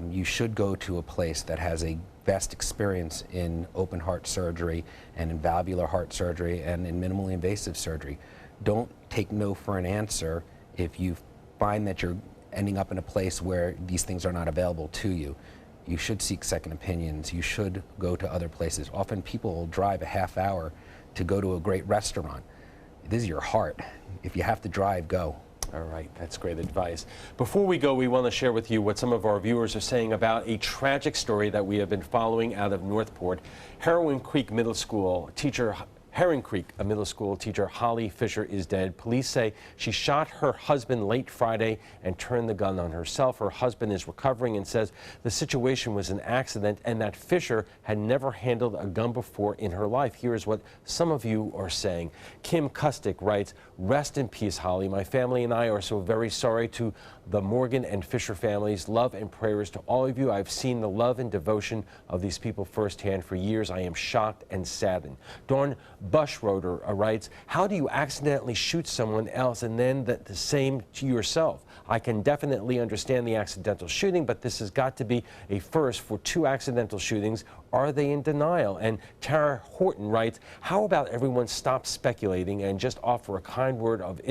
You should go to a place that has a vast experience in open heart surgery and in valvular heart surgery and in minimally invasive surgery. Don't take no for an answer if you find that you're ending up in a place where these things are not available to you. You should seek second opinions. You should go to other places. Often people will drive a half hour to go to a great restaurant. This is your heart. If you have to drive, go.
All right, that's great advice. Before we go, we want to share with you what some of our viewers are saying about a tragic story that we have been following out of Northport. Heron Creek Middle School teacher Holly Fisher is dead. Police say she shot her husband late Friday and turned the gun on herself. Her husband is recovering and says the situation was an accident and that Fisher had never handled a gun before in her life. Here's what some of you are saying. Kim Kustick writes, "Rest in peace, Holly. My family and I are so very sorry to the Morgan and Fisher families. Love and prayers to all of you. I've seen the love and devotion of these people firsthand for years. I am shocked and saddened." Dawn Bushroeder writes, "How do you accidentally shoot someone else and then the same to yourself? I can definitely understand the accidental shooting, but this has got to be a first for 2 accidental shootings. Are they in denial?" And Tara Horton writes, "How about everyone stop speculating and just offer a kind word of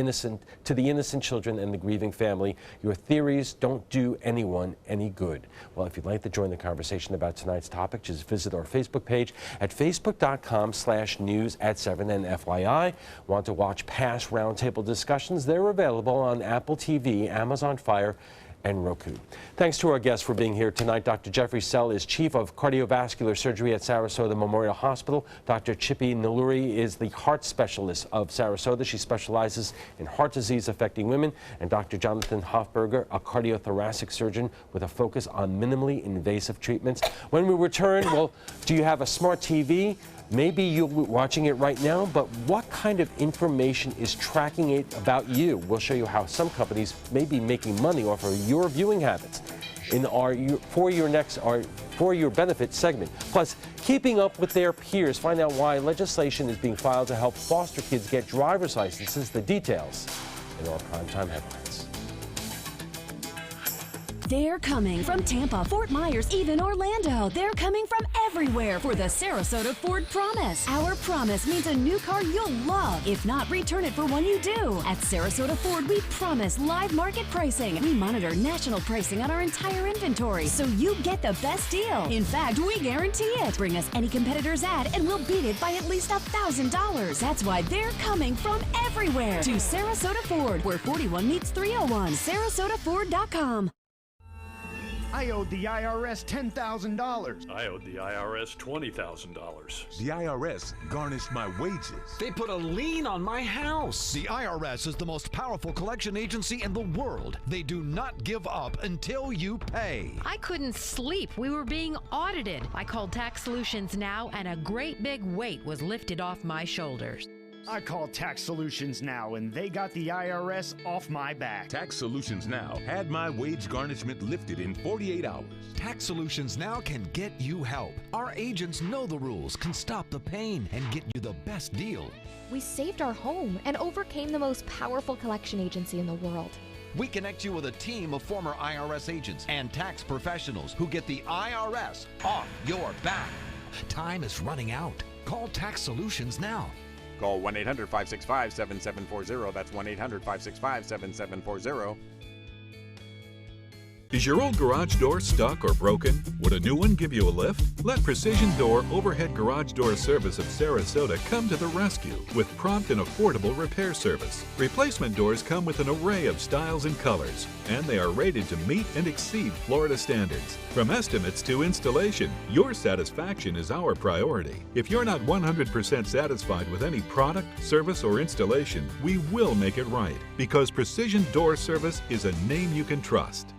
to the innocent children and the grieving family? Your theories don't do anyone any good." Well, if you'd like to join the conversation about tonight's topic, just visit our Facebook page at facebook.com/news@7. And FYI, want to watch past roundtable discussions? They're available on Apple TV, Amazon Fire, and Roku. Thanks to our guests for being here tonight. Dr. Jeffrey Sell is Chief of Cardiovascular Surgery at Sarasota Memorial Hospital. Dr. Chippy Naluri is the heart specialist of Sarasota. She specializes in heart disease affecting women. And Dr. Jonathan Hofberger, a cardiothoracic surgeon with a focus on minimally invasive treatments. When we return, well, do you have a smart TV? Maybe you're watching it right now, but what kind of information is tracking it about you? We'll show you how some companies may be making money off of your viewing habits in our For Your Benefit segment. Plus, keeping up with their peers. Find out why legislation is being filed to help foster kids get driver's licenses. The details in our primetime headlines.
They're coming from Tampa, Fort Myers, even Orlando. They're coming from everywhere for the Sarasota Ford Promise. Our promise means a new car you'll love. If not, return it for one you do. At Sarasota Ford, we promise live market pricing. We monitor national pricing on our entire inventory, so you get the best deal. In fact, we guarantee it. Bring us any competitor's ad, and we'll beat it by at least $1,000. That's why they're coming from everywhere to Sarasota Ford, where 41 meets 301. SarasotaFord.com.
I owed the IRS $10,000.
I owed the IRS $20,000.
The IRS garnished my wages.
They put a lien on my house.
The IRS is the most powerful collection agency in the world. They do not give up until you pay.
I couldn't sleep. We were being audited. I called Tax Solutions Now, and a great big weight was lifted off my shoulders.
I called Tax Solutions Now, and they got the IRS off my back.
Tax Solutions Now had my wage garnishment lifted in 48 hours.
Tax Solutions Now can get you help. Our agents know the rules, can stop the pain, and get you the best deal.
We saved our home and overcame the most powerful collection agency in the world.
We connect you with a team of former IRS agents and tax professionals who get the IRS off your back. Time is running out. Call Tax Solutions Now.
Call 1-800-565-7740. That's 1-800-565-7740.
Is your old garage door stuck or broken? Would a new one give you a lift? Let Precision Door Overhead Garage Door Service of Sarasota come to the rescue with prompt and affordable repair service. Replacement doors come with an array of styles and colors, and they are rated to meet and exceed Florida standards. From estimates to installation, your satisfaction is our priority. If you're not 100% satisfied with any product, service, or installation, we will make it right, because Precision Door Service is a name you can trust.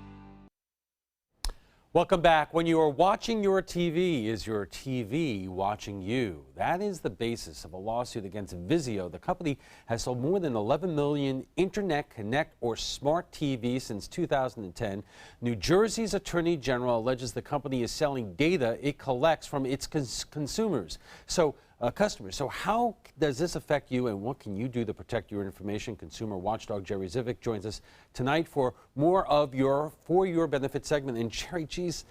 Welcome back. When you are watching your TV, is your TV watching you? That is the basis of a lawsuit against Vizio. The company has sold more than 11 million Internet Connect or smart TVs since 2010. New Jersey's Attorney General alleges the company is selling data it collects from its customers. So how does this affect you, and what can you do to protect your information? Consumer watchdog Jerry Zivic joins us tonight for more of your For Your Benefit segment. And Jerry, geez,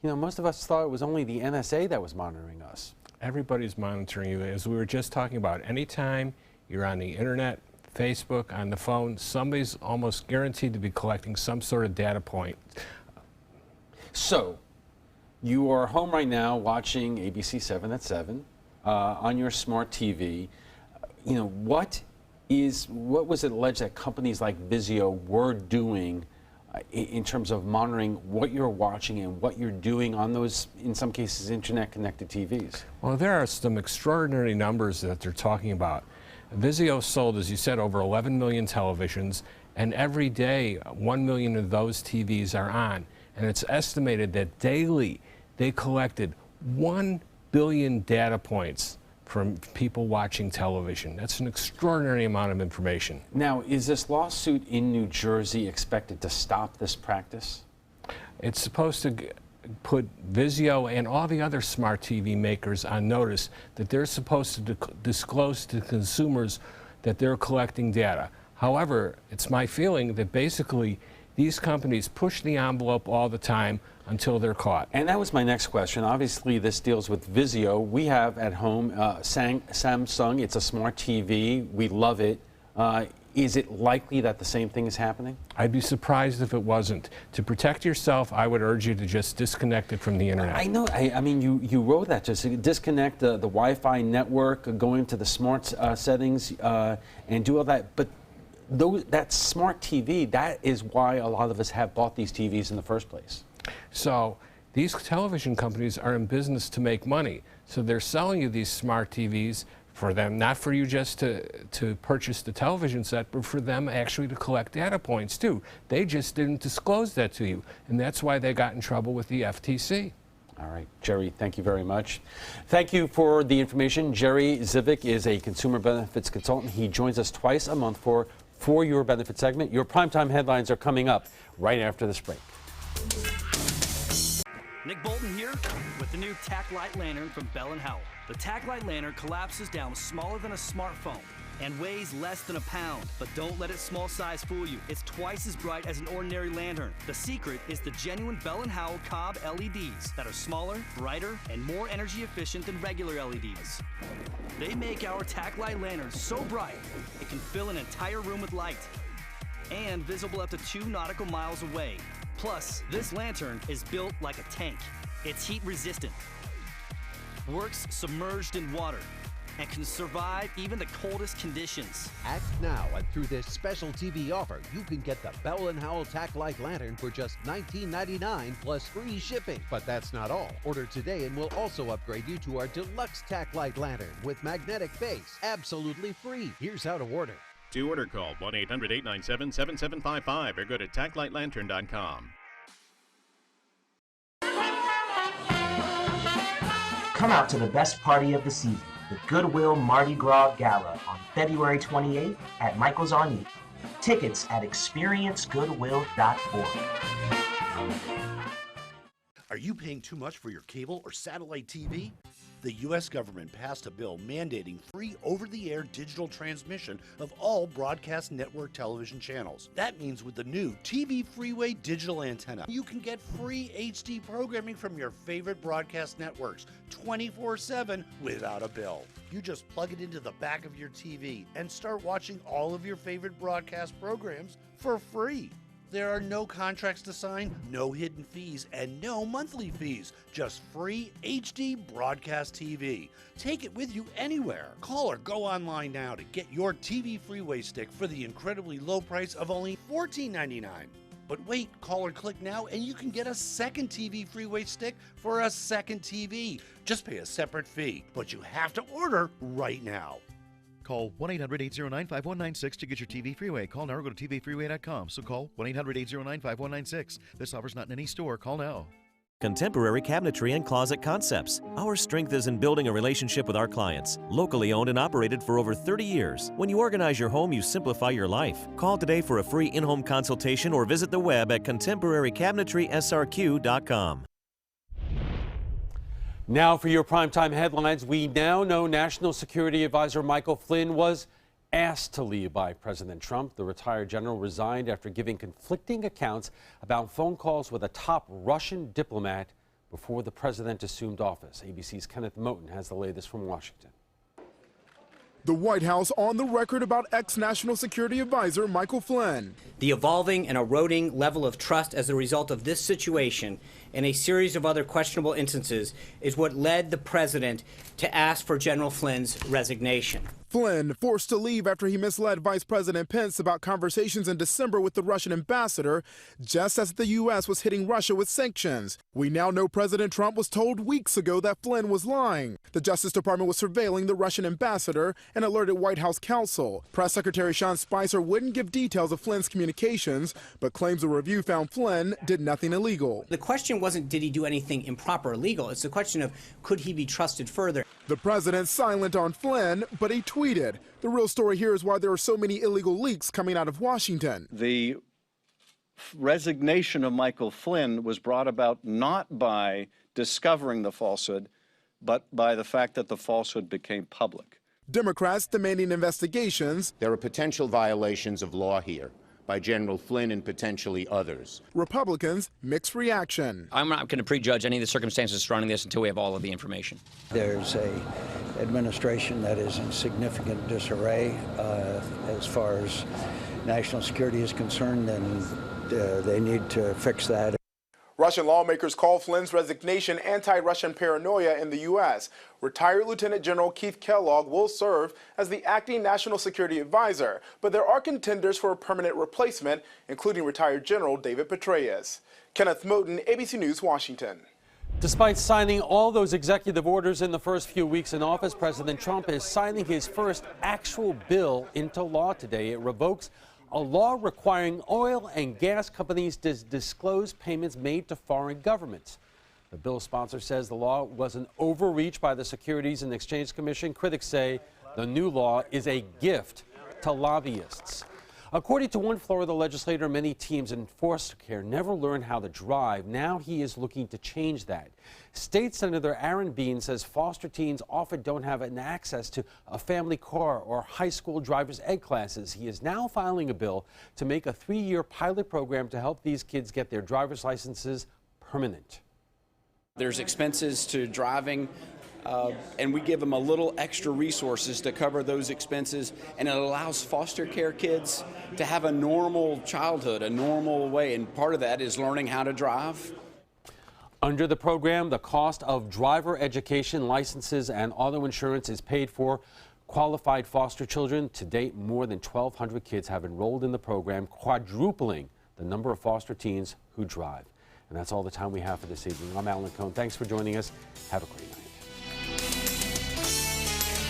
you know, most of us thought it was only the NSA that was monitoring us.
Everybody's monitoring you. As we were just talking about, anytime you're on the internet, Facebook, on the phone, somebody's almost guaranteed to be collecting some sort of data point.
So, you are home right now watching ABC7 at 7. On your smart TV, you know, what was it alleged that companies like Vizio were doing in terms of monitoring what you're watching and what you're doing on those, in some cases, internet-connected TVs?
Well, there are some extraordinary numbers that they're talking about. Vizio sold, as you said, over 11 million televisions, and every day 1 million of those TVs are on. And it's estimated that daily they collected 1 billion data points from people watching television. That's an extraordinary amount of information.
Now, is this lawsuit in New Jersey expected to stop this practice?
It's supposed to put Vizio and all the other smart TV makers on notice that they're supposed to disclose to consumers that they're collecting data. However, it's my feeling that basically these companies push the envelope all the time until they're caught.
And that was my next question. Obviously, this deals with Vizio. We have at home Samsung. It's a smart TV. We love it. Is it likely that the same thing is happening?
I'd be surprised if it wasn't. To protect yourself, I would urge you to just disconnect it from the internet.
I know. I mean, you wrote that. Just disconnect the Wi-Fi network, go into the smart settings, and do all that. But that smart TV, that is why a lot of us have bought these TVs in the first place.
So these television companies are in business to make money. So they're selling you these smart TVs for them, not for you just to purchase the television set, but for them actually to collect data points too. They just didn't disclose that to you, and that's why they got in trouble with the FTC.
All right, Jerry, thank you very much. Thank you for the information. Jerry Zivic is a consumer benefits consultant. He joins us twice a month for Your Benefit segment. Your primetime headlines are coming up right after this break.
Nick Bolton here with the new Tac Light Lantern from Bell & Howell. The Tac Light Lantern collapses down smaller than a smartphone and weighs less than a pound. But don't let its small size fool you. It's twice as bright as an ordinary lantern. The secret is the genuine Bell & Howell Cobb LEDs that are smaller, brighter, and more energy efficient than regular LEDs. They make our Tac Light Lantern so bright it can fill an entire room with light and visible up to 2 nautical miles away. Plus, this lantern is built like a tank. It's heat resistant, works submerged in water, and can survive even the coldest conditions.
Act now, and through this special TV offer, you can get the Bell & Howell Tac Light Lantern for just $19.99 plus free shipping. But that's not all. Order today and we'll also upgrade you to our deluxe Tac Light Lantern with magnetic base, absolutely free. Here's how to order.
To order, call 1-800-897-7755 or go to taclightlantern.com.
Come out to the best party of the season, the Goodwill Mardi Gras Gala on February 28th at Michael's on E. Tickets at experiencegoodwill.org.
Are you paying too much for your cable or satellite TV? The U.S. government passed a bill mandating free over-the-air digital transmission of all broadcast network television channels. That means with the new TV Freeway digital antenna, you can get free HD programming from your favorite broadcast networks 24/7 without a bill. You just plug it into the back of your TV and start watching all of your favorite broadcast programs for free. There are no contracts to sign, no hidden fees, and no monthly fees. Just free HD broadcast TV. Take it with you anywhere. Call or go online now to get your TV Freeway stick for the incredibly low price of only $14.99. But wait, call or click now and you can get a second TV Freeway stick for a second TV. Just pay a separate fee, but you have to order right now.
Call 1-800-809-5196 to get your TV Freeway. Call now or go to tvfreeway.com. So call 1-800-809-5196. This offer's not in any store. Call now.
Contemporary Cabinetry and Closet Concepts. Our strength is in building a relationship with our clients. Locally owned and operated for over 30 years. When you organize your home, you simplify your life. Call today for a free in-home consultation or visit the web at contemporarycabinetry.srq.com.
Now for your primetime headlines. We now know National Security Advisor Michael Flynn was asked to leave by President Trump. The retired general resigned after giving conflicting accounts about phone calls with a top Russian diplomat before the president assumed office. ABC's Kenneth Moten has the latest from Washington.
The White House on the record about ex-National Security Advisor Michael Flynn.
The evolving and eroding level of trust as a result of this situation and a series of other questionable instances is what led the president to ask for General Flynn's resignation.
Flynn forced to leave after he misled Vice President Pence about conversations in December with the Russian ambassador, just as the U.S. was hitting Russia with sanctions. We now know President Trump was told weeks ago that Flynn was lying. The Justice Department was surveilling the Russian ambassador and alerted White House counsel. Press Secretary Sean Spicer wouldn't give details of Flynn's communications, but claims a review found Flynn did nothing illegal.
The question wasn't did he do anything improper or illegal. It's the question of could he be trusted further.
The president's silent on Flynn, but he tweeted. The real story here is why there are so many illegal leaks coming out of Washington.
The resignation of Michael Flynn was brought about not by discovering the falsehood, but by the fact that the falsehood became public.
Democrats demanding investigations.
There are potential violations of law here by General Flynn and potentially others.
Republicans, mixed reaction.
I'm not going to prejudge any of the circumstances surrounding this until we have all of the information.
There's a administration that is in significant disarray as far as national security is concerned, and they need to fix that.
Russian lawmakers call Flynn's resignation anti-Russian paranoia in the U.S. Retired Lieutenant General Keith Kellogg will serve as the acting National Security Advisor, but there are contenders for a permanent replacement, including retired General David Petraeus. Kenneth Moten, ABC News, Washington.
Despite signing all those executive orders in the first few weeks in office, President Trump is signing his first actual bill into law today. It revokes a law requiring oil and gas companies to disclose payments made to foreign governments. The bill's sponsor says the law was an overreach by the Securities and Exchange Commission. Critics say the new law is a gift to lobbyists. According to one Florida legislator, many teens in foster care never learn how to drive. Now he is looking to change that. State Senator Aaron Bean says foster teens often don't have an access to a family car or high school driver's ed classes. He is now filing a bill to make a 3-year pilot program to help these kids get their driver's licenses permanent.
There's expenses to driving, and we give them a little extra resources to cover those expenses, and it allows foster care kids to have a normal childhood, a normal way, and part of that is learning how to drive.
Under the program, the cost of driver education, licenses, and auto insurance is paid for qualified foster children. To date, more than 1,200 kids have enrolled in the program, quadrupling the number of foster teens who drive. And that's all the time we have for this evening. I'm Alan Cohn. Thanks for joining us. Have a great night.